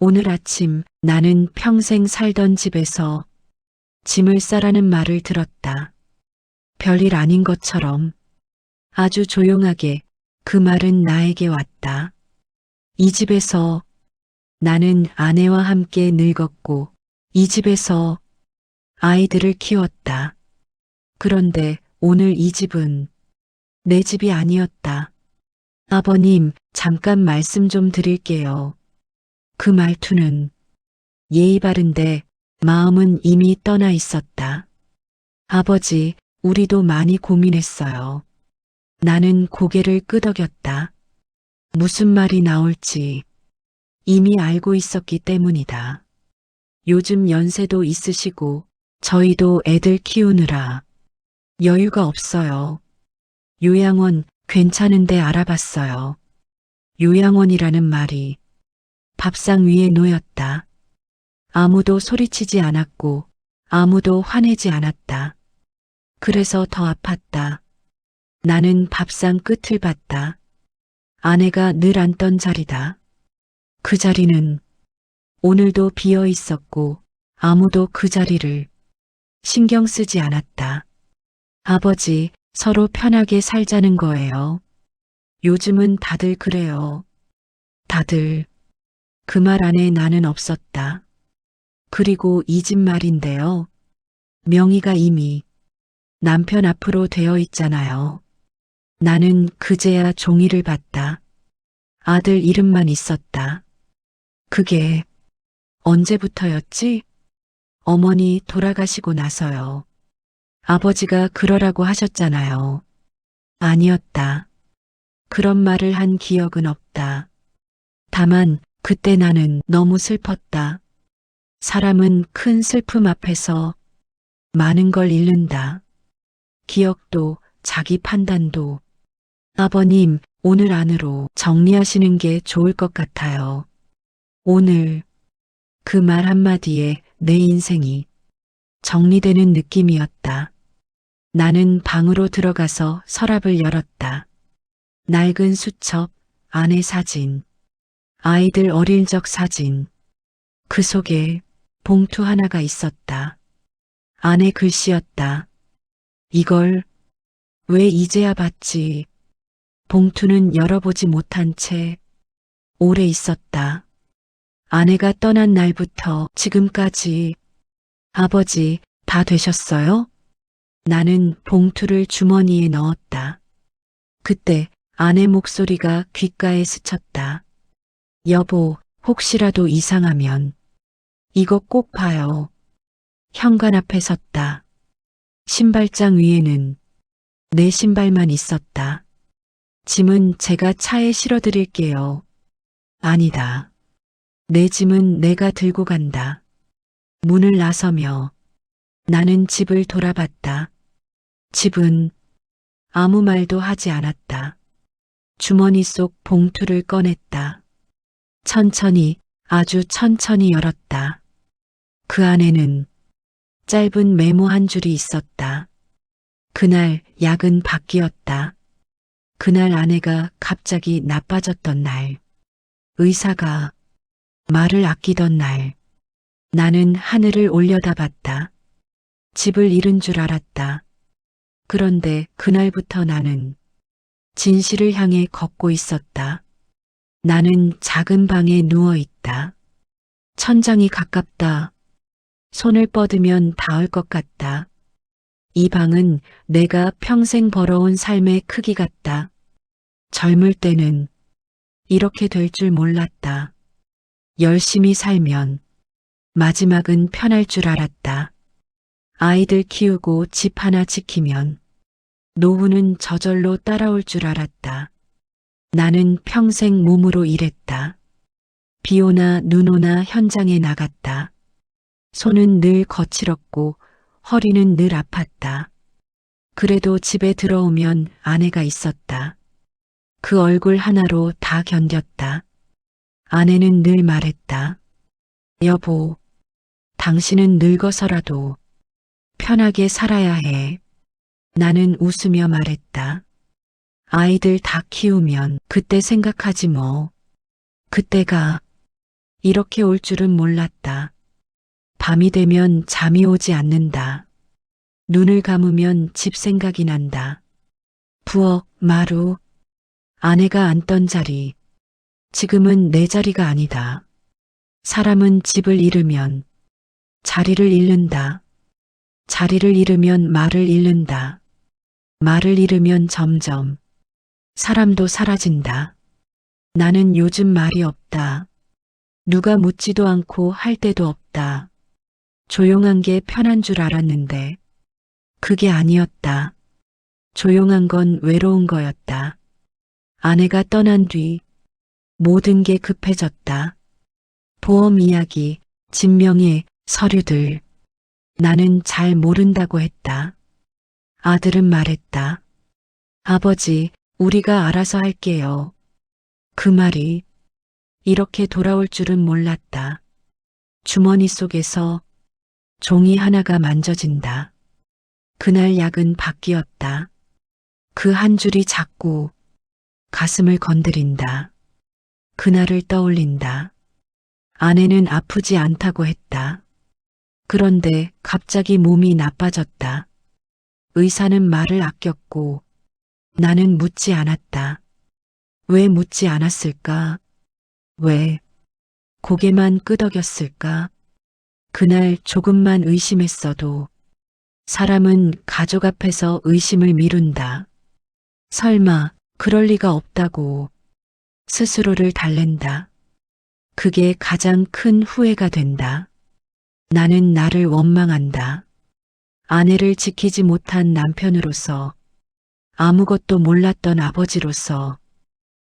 오늘 아침 나는 평생 살던 집에서 짐을 싸라는 말을 들었다. 별일 아닌 것처럼 아주 조용하게 그 말은 나에게 왔다. 이 집에서 나는 아내와 함께 늙었고 이 집에서 아이들을 키웠다. 그런데 오늘 이 집은 내 집이 아니었다. 아버님, 잠깐 말씀 좀 드릴게요. 그 말투는 예의 바른데 마음은 이미 떠나 있었다. 아버지, 우리도 많이 고민했어요. 나는 고개를 끄덕였다. 무슨 말이 나올지 이미 알고 있었기 때문이다. 요즘 연세도 있으시고 저희도 애들 키우느라 여유가 없어요. 요양원 괜찮은데 알아봤어요. 요양원이라는 말이 밥상 위에 놓였다. 아무도 소리치지 않았고 아무도 화내지 않았다. 그래서 더 아팠다. 나는 밥상 끝을 봤다. 아내가 늘 앉던 자리다. 그 자리는 오늘도 비어 있었고 아무도 그 자리를 신경 쓰지 않았다. 아버지, 서로 편하게 살자는 거예요. 요즘은 다들 그래요. 다들. 그 말 안에 나는 없었다. 그리고 이 집 말인데요. 명의가 이미 남편 앞으로 되어 있잖아요. 나는 그제야 종이를 봤다. 아들 이름만 있었다. 그게 언제부터였지? 어머니 돌아가시고 나서요. 아버지가 그러라고 하셨잖아요. 아니었다. 그런 말을 한 기억은 없다. 다만 그때 나는 너무 슬펐다. 사람은 큰 슬픔 앞에서 많은 걸 잃는다. 기억도 자기 판단도. 아버님, 오늘 안으로 정리하시는 게 좋을 것 같아요. 오늘 그 말 한마디에 내 인생이 정리되는 느낌이었다. 나는 방으로 들어가서 서랍을 열었다. 낡은 수첩, 아내 사진, 아이들 어릴 적 사진. 그 속에 봉투 하나가 있었다. 아내 글씨였다. 이걸 왜 이제야 봤지? 봉투는 열어보지 못한 채 오래 있었다. 아내가 떠난 날부터 지금까지. 아버지, 다 되셨어요? 나는 봉투를 주머니에 넣었다. 그때 아내 목소리가 귓가에 스쳤다. 여보, 혹시라도 이상하면 이거 꼭 봐요. 현관 앞에 섰다. 신발장 위에는 내 신발만 있었다. 짐은 제가 차에 실어드릴게요. 아니다. 내 짐은 내가 들고 간다. 문을 나서며 나는 집을 돌아봤다. 집은 아무 말도 하지 않았다. 주머니 속 봉투를 꺼냈다. 천천히, 아주 천천히 열었다. 그 안에는 짧은 메모 한 줄이 있었다. 그날 약은 바뀌었다. 그날 아내가 갑자기 나빠졌던 날. 의사가 말을 아끼던 날. 나는 하늘을 올려다봤다. 집을 잃은 줄 알았다. 그런데 그날부터 나는 진실을 향해 걷고 있었다. 나는 작은 방에 누워 있다. 천장이 가깝다. 손을 뻗으면 닿을 것 같다. 이 방은 내가 평생 벌어온 삶의 크기 같다. 젊을 때는 이렇게 될 줄 몰랐다. 열심히 살면 마지막은 편할 줄 알았다. 아이들 키우고 집 하나 지키면 노후는 저절로 따라올 줄 알았다. 나는 평생 몸으로 일했다. 비 오나 눈 오나 현장에 나갔다. 손은 늘 거칠었고 허리는 늘 아팠다. 그래도 집에 들어오면 아내가 있었다. 그 얼굴 하나로 다 견뎠다. 아내는 늘 말했다. 여보, 당신은 늙어서라도 편하게 살아야 해. 나는 웃으며 말했다. 아이들 다 키우면 그때 생각하지 뭐. 그때가 이렇게 올 줄은 몰랐다. 밤이 되면 잠이 오지 않는다. 눈을 감으면 집 생각이 난다. 부엌, 마루, 아내가 앉던 자리. 지금은 내 자리가 아니다. 사람은 집을 잃으면 자리를 잃는다. 자리를 잃으면 말을 잃는다. 말을 잃으면 점점 사람도 사라진다. 나는 요즘 말이 없다. 누가 묻지도 않고 할 데도 없다. 조용한 게 편한 줄 알았는데 그게 아니었다. 조용한 건 외로운 거였다. 아내가 떠난 뒤 모든 게 급해졌다. 보험 이야기, 진명의 서류들. 나는 잘 모른다고 했다. 아들은 말했다. 아버지, 우리가 알아서 할게요. 그 말이 이렇게 돌아올 줄은 몰랐다. 주머니 속에서 종이 하나가 만져진다. 그날 약은 바뀌었다. 그 한 줄이 자꾸 가슴을 건드린다. 그날을 떠올린다. 아내는 아프지 않다고 했다. 그런데 갑자기 몸이 나빠졌다. 의사는 말을 아꼈고 나는 묻지 않았다. 왜 묻지 않았을까? 왜 고개만 끄덕였을까? 그날 조금만 의심했어도 사람은 가족 앞에서 의심을 미룬다. 설마 그럴 리가 없다고 스스로를 달랜다. 그게 가장 큰 후회가 된다. 나는 나를 원망한다. 아내를 지키지 못한 남편으로서, 아무것도 몰랐던 아버지로서,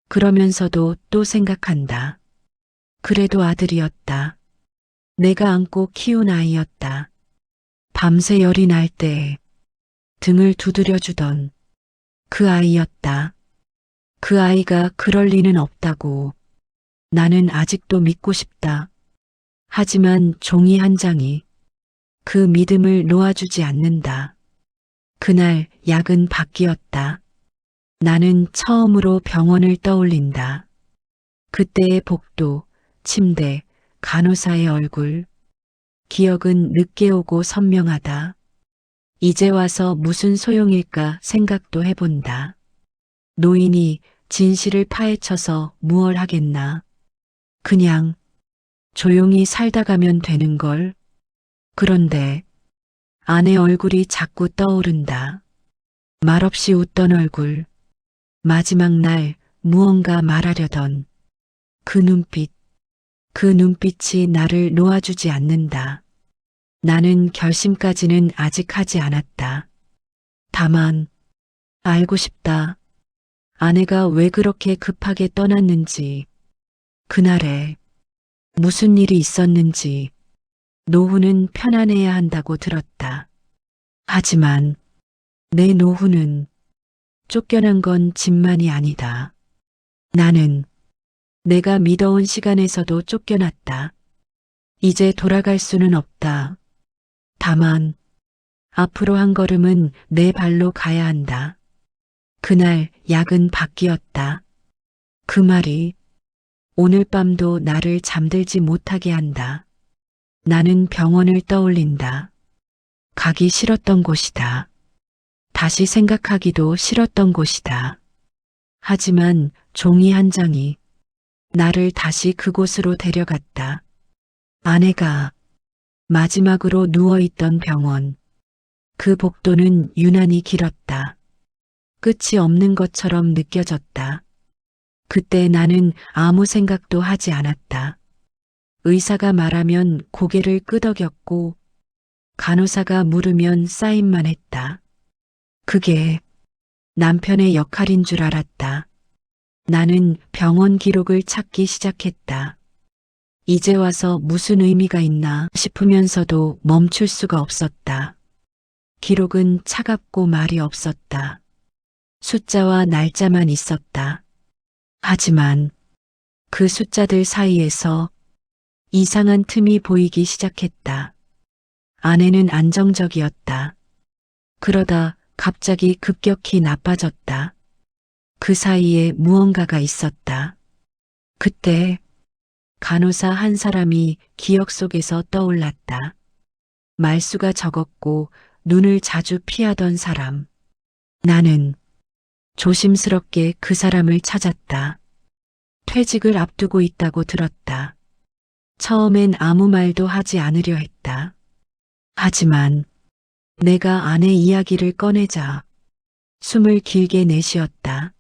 그러면서도 또 생각한다. 그래도 아들이었다. 내가 안고 키운 아이였다. 밤새 열이 날 때 등을 두드려주던 그 아이였다. 그 아이가 그럴 리는 없다고 나는 아직도 믿고 싶다. 하지만 종이 한 장이 그 믿음을 놓아주지 않는다. 그날 약은 바뀌었다. 나는 처음으로 병원을 떠올린다. 그때의 복도, 침대, 간호사의 얼굴. 기억은 늦게 오고 선명하다. 이제 와서 무슨 소용일까 생각도 해본다. 노인이 진실을 파헤쳐서 무얼 하겠나. 그냥 조용히 살다 가면 되는 걸. 그런데 아내 얼굴이 자꾸 떠오른다. 말없이 웃던 얼굴. 마지막 날 무언가 말하려던 그 눈빛. 그 눈빛이 나를 놓아주지 않는다. 나는 결심까지는 아직 하지 않았다. 다만 알고 싶다. 아내가 왜 그렇게 급하게 떠났는지, 그날에 무슨 일이 있었는지. 노후는 편안해야 한다고 들었다. 하지만 내 노후는 쫓겨난 건 집만이 아니다. 나는 내가 믿어온 시간에서도 쫓겨났다. 이제 돌아갈 수는 없다. 다만 앞으로 한 걸음은 내 발로 가야 한다. 그날 약은 바뀌었다. 그 말이 오늘 밤도 나를 잠들지 못하게 한다. 나는 병원을 떠올린다. 가기 싫었던 곳이다. 다시 생각하기도 싫었던 곳이다. 하지만 종이 한 장이 나를 다시 그곳으로 데려갔다. 아내가 마지막으로 누워있던 병원. 그 복도는 유난히 길었다. 끝이 없는 것처럼 느껴졌다. 그때 나는 아무 생각도 하지 않았다. 의사가 말하면 고개를 끄덕였고 간호사가 물으면 사인만 했다. 그게 남편의 역할인 줄 알았다. 나는 병원 기록을 찾기 시작했다. 이제 와서 무슨 의미가 있나 싶으면서도 멈출 수가 없었다. 기록은 차갑고 말이 없었다. 숫자와 날짜만 있었다. 하지만 그 숫자들 사이에서 이상한 틈이 보이기 시작했다. 아내는 안정적이었다. 그러다 갑자기 급격히 나빠졌다. 그 사이에 무언가가 있었다. 그때 간호사 한 사람이 기억 속에서 떠올랐다. 말수가 적었고 눈을 자주 피하던 사람. 나는 조심스럽게 그 사람을 찾았다. 퇴직을 앞두고 있다고 들었다. 처음엔 아무 말도 하지 않으려 했다. 하지만 내가 아내 이야기를 꺼내자 숨을 길게 내쉬었다.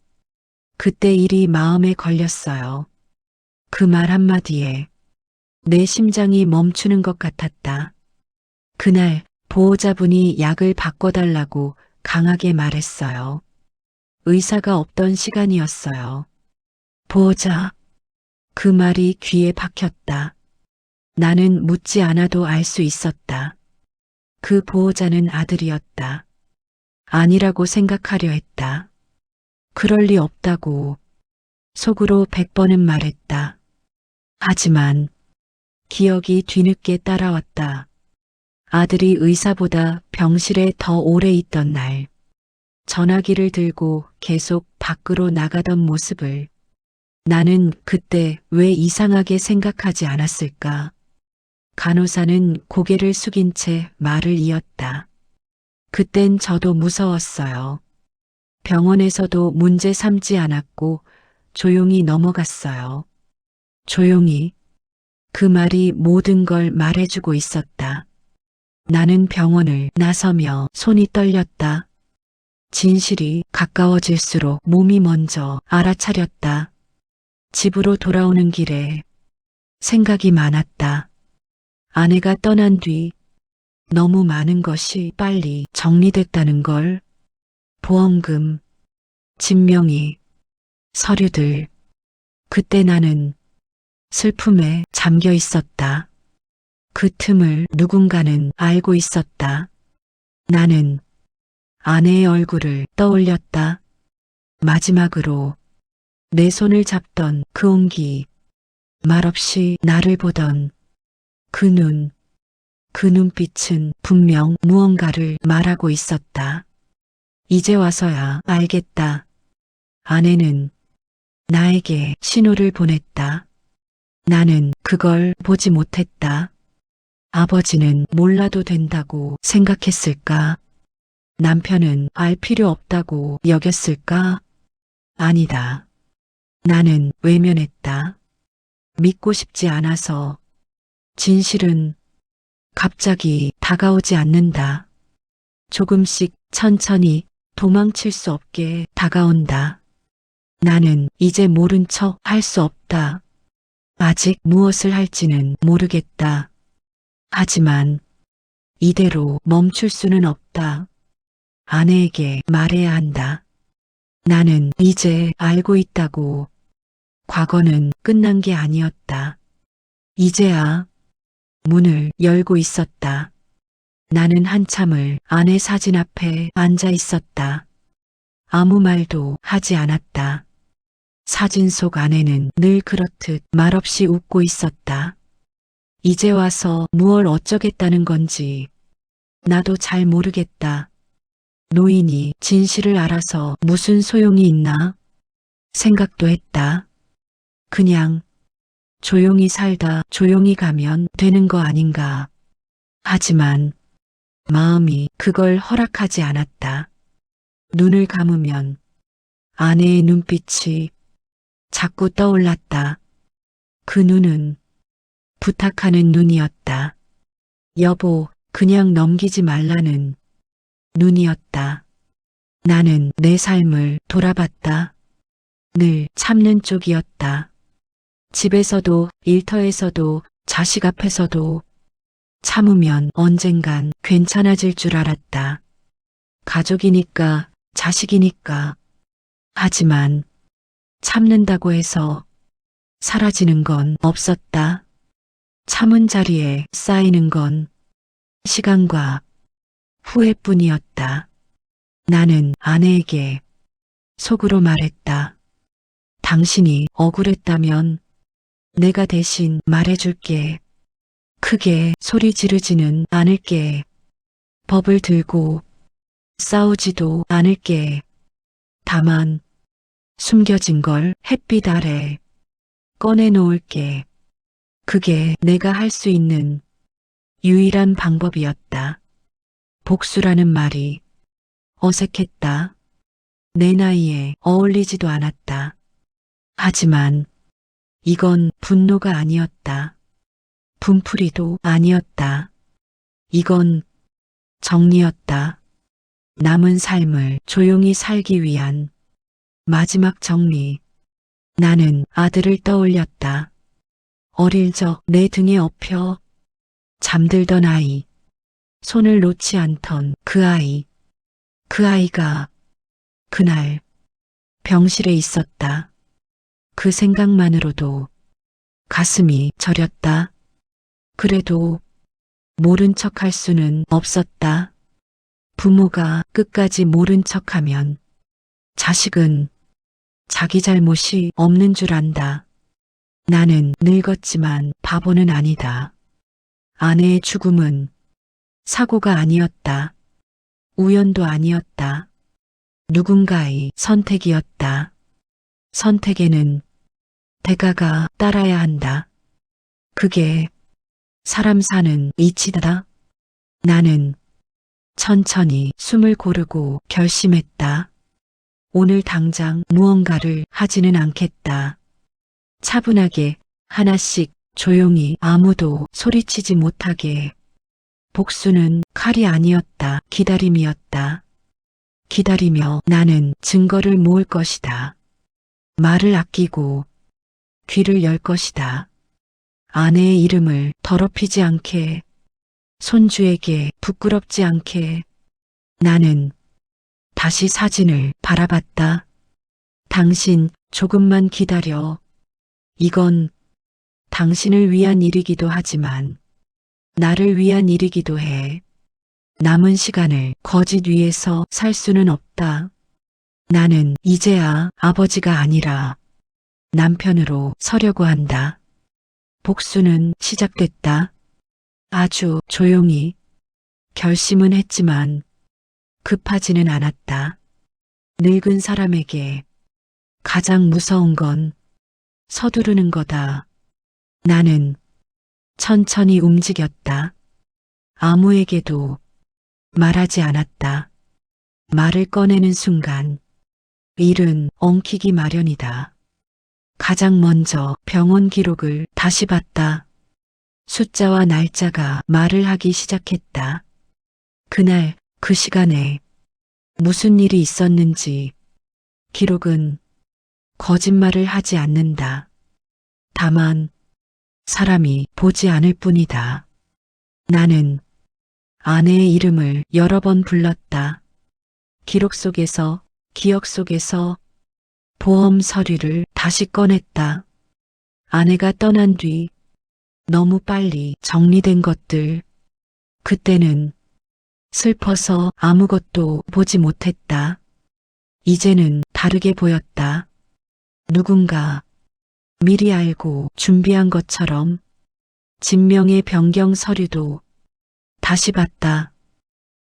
그때 일이 마음에 걸렸어요. 그 말 한마디에 내 심장이 멈추는 것 같았다. 그날 보호자분이 약을 바꿔달라고 강하게 말했어요. 의사가 없던 시간이었어요. 보호자. 그 말이 귀에 박혔다. 나는 묻지 않아도 알 수 있었다. 그 보호자는 아들이었다. 아니라고 생각하려 했다. 그럴 리 없다고 속으로 100번은 말했다. 하지만 기억이 뒤늦게 따라왔다. 아들이 의사보다 병실에 더 오래 있던 날, 전화기를 들고 계속 밖으로 나가던 모습을 나는 그때 왜 이상하게 생각하지 않았을까? 간호사는 고개를 숙인 채 말을 이었다. 그땐 저도 무서웠어요. 병원에서도 문제 삼지 않았고 조용히 넘어갔어요. 조용히. 그 말이 모든 걸 말해주고 있었다. 나는 병원을 나서며 손이 떨렸다. 진실이 가까워질수록 몸이 먼저 알아차렸다. 집으로 돌아오는 길에 생각이 많았다. 아내가 떠난 뒤 너무 많은 것이 빨리 정리됐다는 걸. 보험금, 진명이, 서류들. 그때 나는 슬픔에 잠겨 있었다. 그 틈을 누군가는 알고 있었다. 나는 아내의 얼굴을 떠올렸다. 마지막으로 내 손을 잡던 그 온기, 말없이 나를 보던 그 눈, 그 눈빛은 분명 무언가를 말하고 있었다. 이제 와서야 알겠다. 아내는 나에게 신호를 보냈다. 나는 그걸 보지 못했다. 아버지는 몰라도 된다고 생각했을까? 남편은 알 필요 없다고 여겼을까? 아니다. 나는 외면했다. 믿고 싶지 않아서. 진실은 갑자기 다가오지 않는다. 조금씩 천천히 도망칠 수 없게 다가온다. 나는 이제 모른 척 할 수 없다. 아직 무엇을 할지는 모르겠다. 하지만 이대로 멈출 수는 없다. 아내에게 말해야 한다. 나는 이제 알고 있다고. 과거는 끝난 게 아니었다. 이제야 문을 열고 있었다. 나는 한참을 아내 사진 앞에 앉아 있었다. 아무 말도 하지 않았다. 사진 속 아내는 늘 그렇듯 말없이 웃고 있었다. 이제 와서 무얼 어쩌겠다는 건지 나도 잘 모르겠다. 노인이 진실을 알아서 무슨 소용이 있나? 생각도 했다. 그냥 조용히 살다 조용히 가면 되는 거 아닌가. 하지만 마음이 그걸 허락하지 않았다. 눈을 감으면 아내의 눈빛이 자꾸 떠올랐다. 그 눈은 부탁하는 눈이었다. 여보, 그냥 넘기지 말라는 눈이었다. 나는 내 삶을 돌아봤다. 늘 참는 쪽이었다. 집에서도 일터에서도 자식 앞에서도 참으면 언젠간 괜찮아질 줄 알았다. 가족이니까, 자식이니까. 하지만 참는다고 해서 사라지는 건 없었다. 참은 자리에 쌓이는 건 시간과 후회뿐이었다. 나는 아내에게 속으로 말했다. 당신이 억울했다면 내가 대신 말해줄게. 크게 소리 지르지는 않을게. 법을 들고 싸우지도 않을게. 다만 숨겨진 걸 햇빛 아래 꺼내놓을게. 그게 내가 할 수 있는 유일한 방법이었다. 복수라는 말이 어색했다. 내 나이에 어울리지도 않았다. 하지만 이건 분노가 아니었다. 분풀이도 아니었다. 이건 정리였다. 남은 삶을 조용히 살기 위한 마지막 정리. 나는 아들을 떠올렸다. 어릴 적 내 등에 엎여 잠들던 아이. 손을 놓지 않던 그 아이. 그 아이가 그날 병실에 있었다. 그 생각만으로도 가슴이 저렸다. 그래도 모른 척 할 수는 없었다. 부모가 끝까지 모른 척하면 자식은 자기 잘못이 없는 줄 안다. 나는 늙었지만 바보는 아니다. 아내의 죽음은 사고가 아니었다. 우연도 아니었다. 누군가의 선택이었다. 선택에는 대가가 따라야 한다. 그게 사람 사는 이치다. 나는 천천히 숨을 고르고 결심했다. 오늘 당장 무언가를 하지는 않겠다. 차분하게 하나씩 조용히 아무도 소리치지 못하게. 복수는 칼이 아니었다. 기다림이었다. 기다리며 나는 증거를 모을 것이다. 말을 아끼고 귀를 열 것이다. 아내의 이름을 더럽히지 않게, 손주에게 부끄럽지 않게. 나는 다시 사진을 바라봤다. 당신 조금만 기다려. 이건 당신을 위한 일이기도 하지만 나를 위한 일이기도 해. 남은 시간을 거짓 위에서 살 수는 없다. 나는 이제야 아버지가 아니라 남편으로 서려고 한다. 복수는 시작됐다. 아주 조용히. 결심은 했지만 급하지는 않았다. 늙은 사람에게 가장 무서운 건 서두르는 거다. 나는 천천히 움직였다. 아무에게도 말하지 않았다. 말을 꺼내는 순간 일은 엉키기 마련이다. 가장 먼저 병원 기록을 다시 봤다. 숫자와 날짜가 말을 하기 시작했다. 그날 그 시간에 무슨 일이 있었는지. 기록은 거짓말을 하지 않는다. 다만 사람이 보지 않을 뿐이다. 나는 아내의 이름을 여러 번 불렀다. 기록 속에서, 기억 속에서. 보험 서류를 다시 꺼냈다. 아내가 떠난 뒤 너무 빨리 정리된 것들. 그때는 슬퍼서 아무것도 보지 못했다. 이제는 다르게 보였다. 누군가 미리 알고 준비한 것처럼. 진명의 변경 서류도 다시 봤다.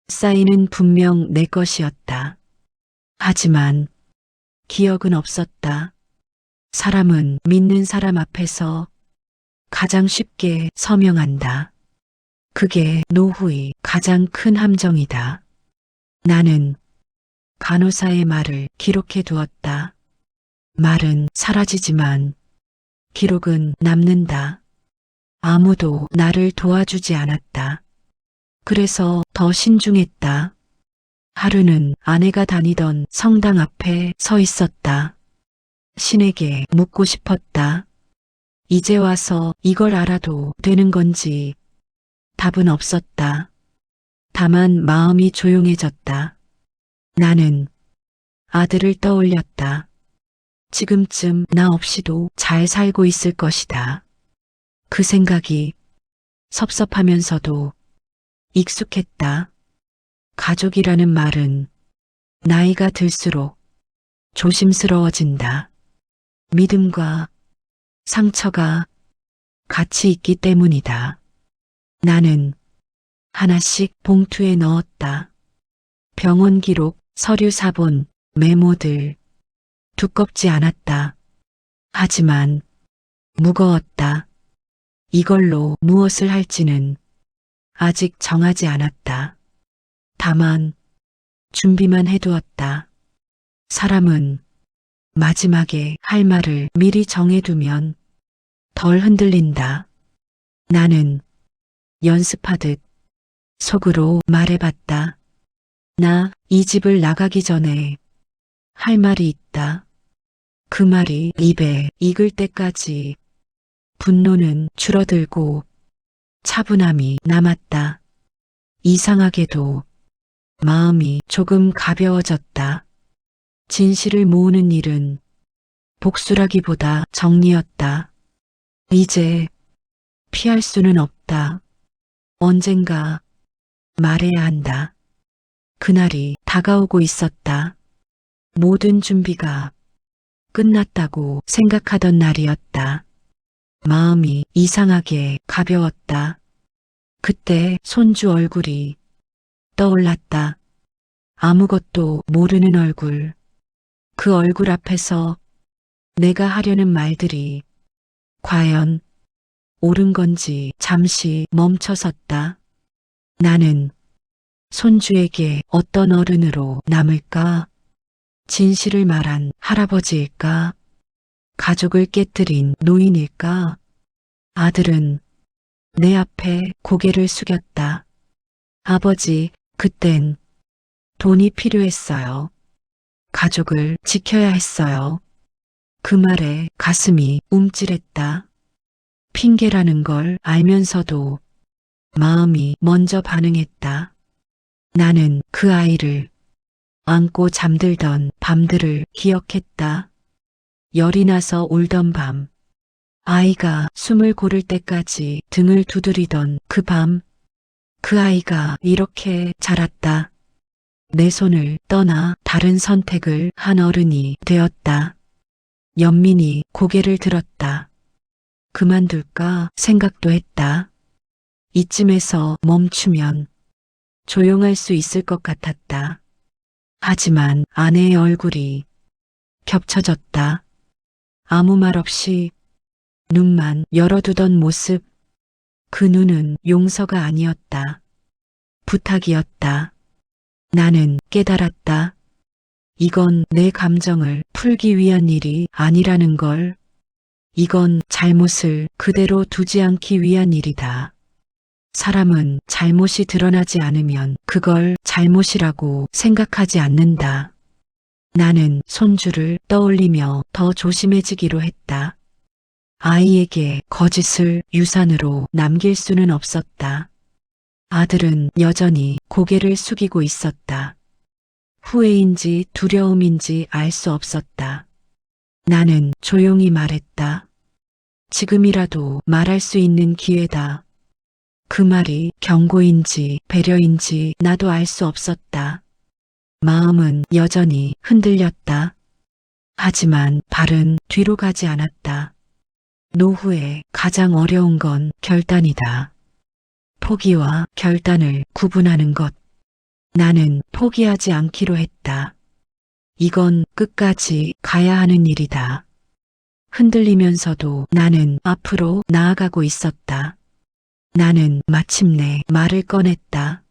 사인은 분명 내 것이었다. 하지만 기억은 없었다. 사람은 믿는 사람 앞에서 가장 쉽게 서명한다. 그게 노후의 가장 큰 함정이다. 나는 간호사의 말을 기록해 두었다. 말은 사라지지만 기록은 남는다. 아무도 나를 도와주지 않았다. 그래서 더 신중했다. 하루는 아내가 다니던 성당 앞에 서 있었다. 신에게 묻고 싶었다. 이제 와서 이걸 알아도 되는 건지. 답은 없었다. 다만 마음이 조용해졌다. 나는 아들을 떠올렸다. 지금쯤 나 없이도 잘 살고 있을 것이다. 그 생각이 섭섭하면서도 익숙했다. 가족이라는 말은 나이가 들수록 조심스러워진다. 믿음과 상처가 같이 있기 때문이다. 나는 하나씩 봉투에 넣었다. 병원 기록, 서류 사본, 메모들. 두껍지 않았다. 하지만 무거웠다. 이걸로 무엇을 할지는 아직 정하지 않았다. 다만 준비만 해두었다. 사람은 마지막에 할 말을 미리 정해두면 덜 흔들린다. 나는 연습하듯 속으로 말해봤다. 나 이 집을 나가기 전에 할 말이 있다. 그 말이 입에 익을 때까지 분노는 줄어들고 차분함이 남았다. 이상하게도 마음이 조금 가벼워졌다. 진실을 모으는 일은 복수라기보다 정리였다. 이제 피할 수는 없다. 언젠가 말해야 한다. 그날이 다가오고 있었다. 모든 준비가 끝났다고 생각하던 날이었다. 마음이 이상하게 가벼웠다. 그때 손주 얼굴이 떠올랐다. 아무것도 모르는 얼굴. 그 얼굴 앞에서 내가 하려는 말들이 과연 옳은 건지 잠시 멈춰섰다. 나는 손주에게 어떤 어른으로 남을까? 진실을 말한 할아버지일까? 가족을 깨뜨린 노인일까? 아들은 내 앞에 고개를 숙였다. 아버지, 그땐 돈이 필요했어요. 가족을 지켜야 했어요. 그 말에 가슴이 움찔했다. 핑계라는 걸 알면서도 마음이 먼저 반응했다. 나는 그 아이를 안고 잠들던 밤들을 기억했다. 열이 나서 울던 밤, 아이가 숨을 고를 때까지 등을 두드리던 그 밤, 그 아이가 이렇게 자랐다. 내 손을 떠나 다른 선택을 한 어른이 되었다. 연민이 고개를 들었다. 그만둘까 생각도 했다. 이쯤에서 멈추면 조용할 수 있을 것 같았다. 하지만 아내의 얼굴이 겹쳐졌다. 아무 말 없이 눈만 열어두던 모습. 그 눈은 용서가 아니었다. 부탁이었다. 나는 깨달았다. 이건 내 감정을 풀기 위한 일이 아니라는 걸. 이건 잘못을 그대로 두지 않기 위한 일이다. 사람은 잘못이 드러나지 않으면 그걸 잘못이라고 생각하지 않는다. 나는 손주를 떠올리며 더 조심해지기로 했다. 아이에게 거짓을 유산으로 남길 수는 없었다. 아들은 여전히 고개를 숙이고 있었다. 후회인지 두려움인지 알 수 없었다. 나는 조용히 말했다. 지금이라도 말할 수 있는 기회다. 그 말이 경고인지 배려인지 나도 알 수 없었다. 마음은 여전히 흔들렸다. 하지만 발은 뒤로 가지 않았다. 노후에 가장 어려운 건 결단이다. 포기와 결단을 구분하는 것. 나는 포기하지 않기로 했다. 이건 끝까지 가야 하는 일이다. 흔들리면서도 나는 앞으로 나아가고 있었다. 나는 마침내 말을 꺼냈다.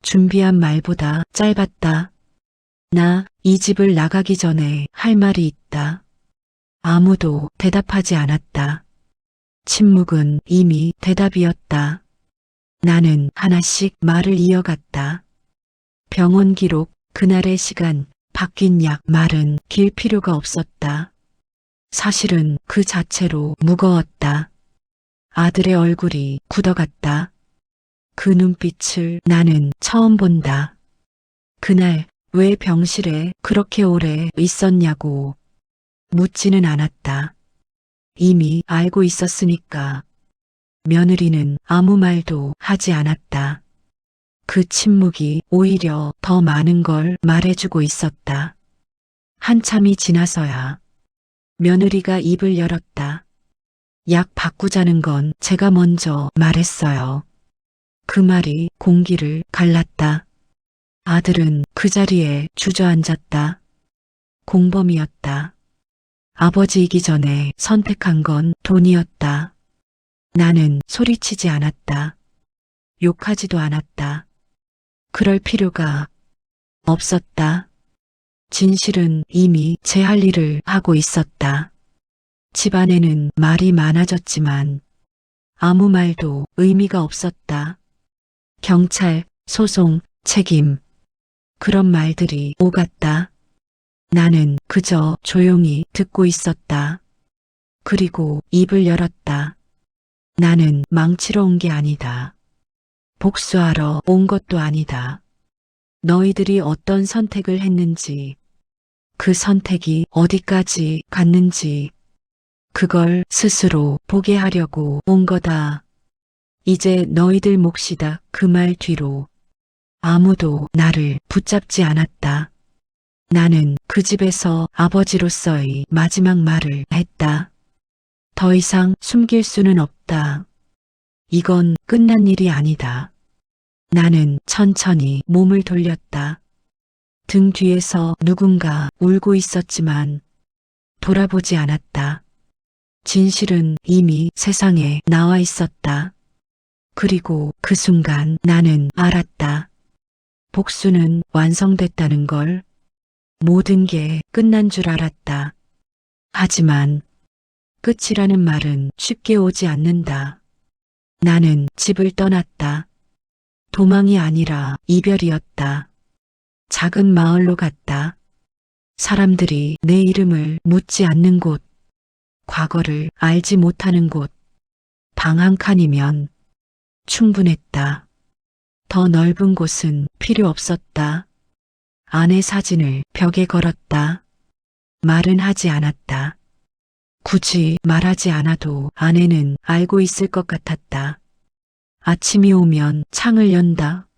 준비한 말보다 짧았다. 나 이 집을 나가기 전에 할 말이 있다. 아무도 대답하지 않았다. 침묵은 이미 대답이었다. 나는 하나씩 말을 이어갔다. 병원 기록, 그날의 시간, 바뀐 약, 말은 길 필요가 없었다. 사실은 그 자체로 무거웠다. 아들의 얼굴이 굳어갔다. 그 눈빛을 나는 처음 본다. 그날 왜 병실에 그렇게 오래 있었냐고 묻지는 않았다. 이미 알고 있었으니까. 며느리는 아무 말도 하지 않았다. 그 침묵이 오히려 더 많은 걸 말해주고 있었다. 한참이 지나서야 며느리가 입을 열었다. 약 바꾸자는 건 제가 먼저 말했어요. 그 말이 공기를 갈랐다. 아들은 그 자리에 주저앉았다. 공범이었다. 아버지이기 전에 선택한 건 돈이었다. 나는 소리치지 않았다. 욕하지도 않았다. 그럴 필요가 없었다. 진실은 이미 제 할 일을 하고 있었다. 집안에는 말이 많아졌지만 아무 말도 의미가 없었다. 경찰, 소송, 책임. 그런 말들이 오갔다. 나는 그저 조용히 듣고 있었다. 그리고 입을 열었다. 나는 망치러 온 게 아니다. 복수하러 온 것도 아니다. 너희들이 어떤 선택을 했는지, 그 선택이 어디까지 갔는지, 그걸 스스로 보게 하려고 온 거다. 이제 너희들 몫이다. 그 말 뒤로 아무도 나를 붙잡지 않았다. 나는 그 집에서 아버지로서의 마지막 말을 했다. 더 이상 숨길 수는 없다. 이건 끝난 일이 아니다. 나는 천천히 몸을 돌렸다. 등 뒤에서 누군가 울고 있었지만 돌아보지 않았다. 진실은 이미 세상에 나와 있었다. 그리고 그 순간 나는 알았다. 복수는 완성됐다는 걸. 모든 게 끝난 줄 알았다. 하지만 끝이라는 말은 쉽게 오지 않는다. 나는 집을 떠났다. 도망이 아니라 이별이었다. 작은 마을로 갔다. 사람들이 내 이름을 묻지 않는 곳, 과거를 알지 못하는 곳, 방 한 칸이면 충분했다. 더 넓은 곳은 필요 없었다. 아내 사진을 벽에 걸었다. 말은 하지 않았다. 굳이 말하지 않아도 아내는 알고 있을 것 같았다. 아침이 오면 창을 연다.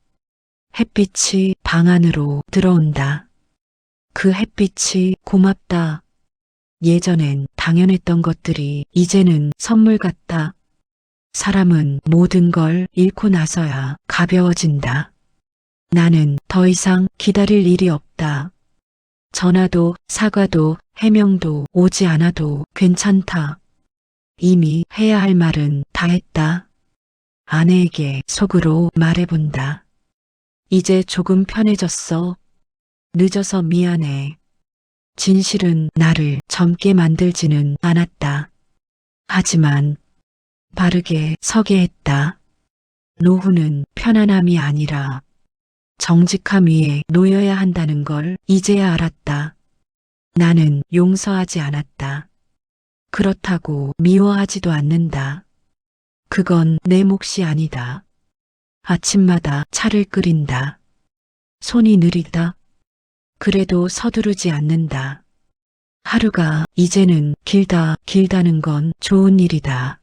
햇빛이 방 안으로 들어온다. 그 햇빛이 고맙다. 예전엔 당연했던 것들이 이제는 선물 같다. 사람은 모든 걸 잃고 나서야 가벼워진다. 나는 더 이상 기다릴 일이 없다. 전화도 사과도 해명도 오지 않아도 괜찮다. 이미 해야 할 말은 다 했다. 아내에게 속으로 말해본다. 이제 조금 편해졌어. 늦어서 미안해. 진실은 나를 젊게 만들지는 않았다. 하지만 바르게 서게 했다. 노후는 편안함이 아니라 정직함 위에 놓여야 한다는 걸 이제야 알았다. 나는 용서하지 않았다. 그렇다고 미워하지도 않는다. 그건 내 몫이 아니다. 아침마다 차를 끓인다. 손이 느리다. 그래도 서두르지 않는다. 하루가 이제는 길다는 건 좋은 일이다.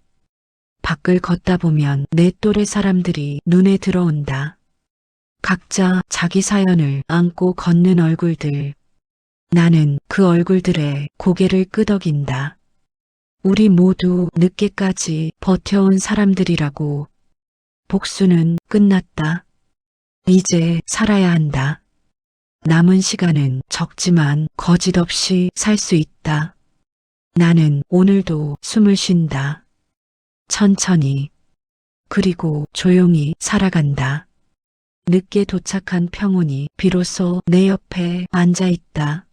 밖을 걷다 보면 내 또래 사람들이 눈에 들어온다. 각자 자기 사연을 안고 걷는 얼굴들. 나는 그 얼굴들의 고개를 끄덕인다. 우리 모두 늦게까지 버텨온 사람들이라고. 복수는 끝났다. 이제 살아야 한다. 남은 시간은 적지만 거짓 없이 살 수 있다. 나는 오늘도 숨을 쉰다. 천천히. 그리고 조용히 살아간다. 늦게 도착한 평온이 비로소 내 옆에 앉아 있다.